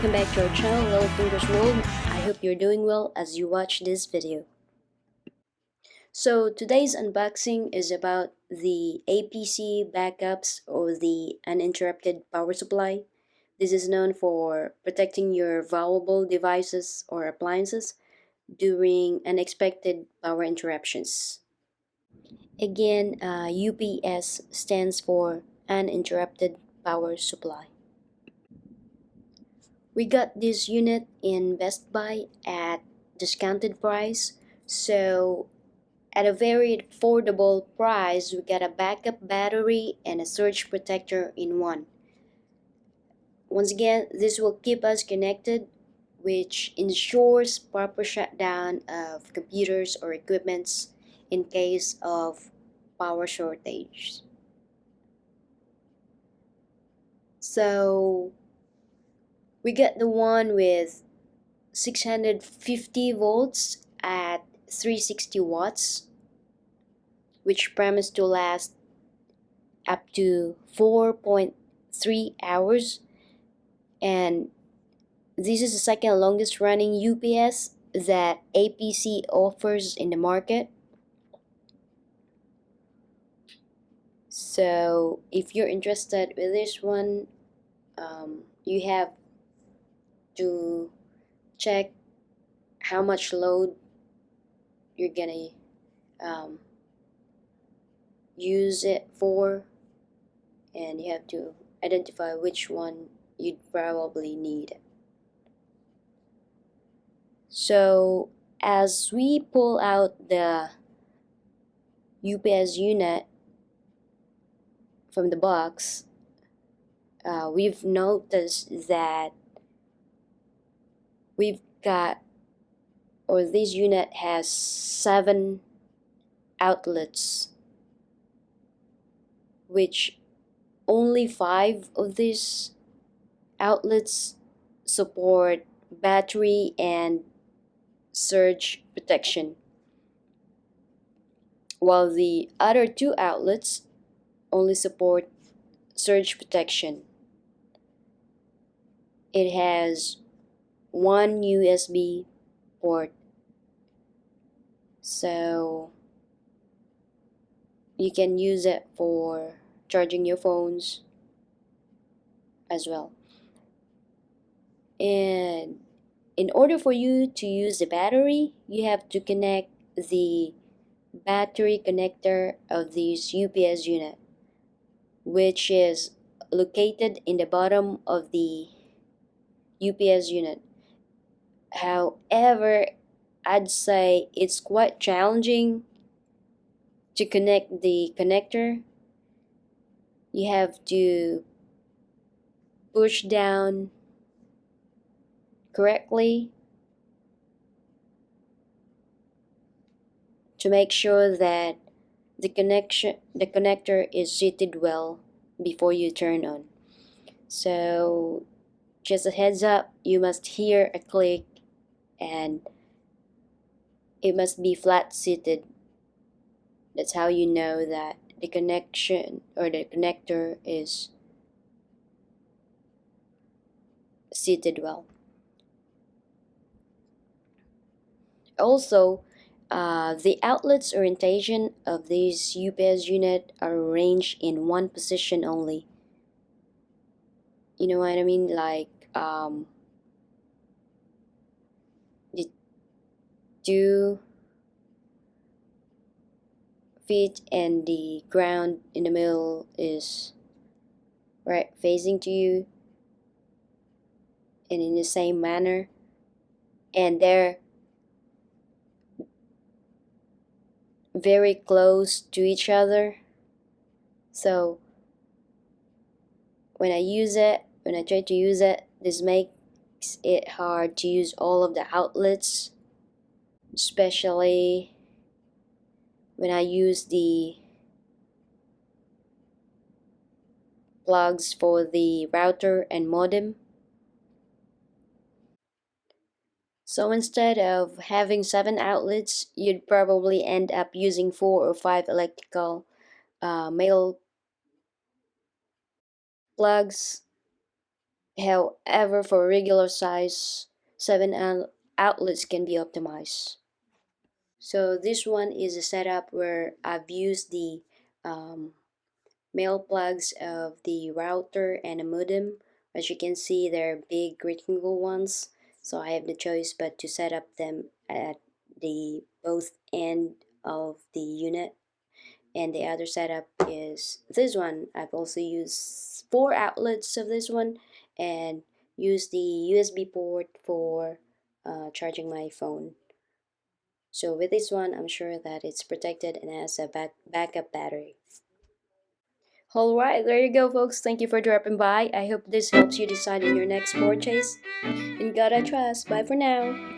welcome back to our channel, Little Fingers World. I hope you're doing well as you watch this video. So today's unboxing is about the APC backups or the uninterrupted power supply. This is known for protecting your valuable devices or appliances during unexpected power interruptions. Again, UPS stands for uninterrupted power supply. We got this unit in Best Buy at discounted price, so at a very affordable price we got a backup battery and a surge protector in one. Once again, this will keep us connected, which ensures proper shutdown of computers or equipments in case of power shortage. So we got the one with 650 volts at 360 watts, which promise to last up to 4.3 hours. And this is the second longest running UPS that APC offers in the market. So if you're interested with this one, you have to check how much load you're gonna use it for, and you have to identify which one you'd probably need. So as we pull out the UPS unit from the box, we've noticed that we've got, or this unit has 7 outlets, which only 5 of these outlets support battery and surge protection, while the other 2 outlets only support surge protection. It has 1 USB port, so you can use it for charging your phones as well. And in order for you to use the battery, you have to connect the battery connector of this UPS unit, which is located in the bottom of the UPS unit. However, I'd say it's quite challenging to connect the connector. You have to push down correctly to make sure that the connector is seated well before you turn on. So just a heads up, you must hear a click and it must be flat seated. That's how you know that the connection or the connector is seated well. Also, the outlet's orientation of this UPS unit are arranged in one position only. You know what I mean? Like the 2 feet and the ground in the middle is right facing to you, and in the same manner, and they're very close to each other. So when I try to use it, this makes it hard to use all of the outlets, especially when I use the plugs for the router and modem. So instead of having 7 outlets, you'd probably end up using 4 or 5 electrical male plugs However, for regular size, outlets can be optimized. So this one is a setup where I've used the um, male plugs of the router and a modem. As you can see, they're big rectangle ones, so I have the choice but to set up them at the both end of the unit. And the other setup is this one. I've also used four outlets of this one and use the USB port for charging my phone. So with this one, I'm sure that it's protected and has a backup battery. Alright, there you go folks. Thank you for dropping by. I hope this helps you decide on your next purchase. And God I trust. Bye for now.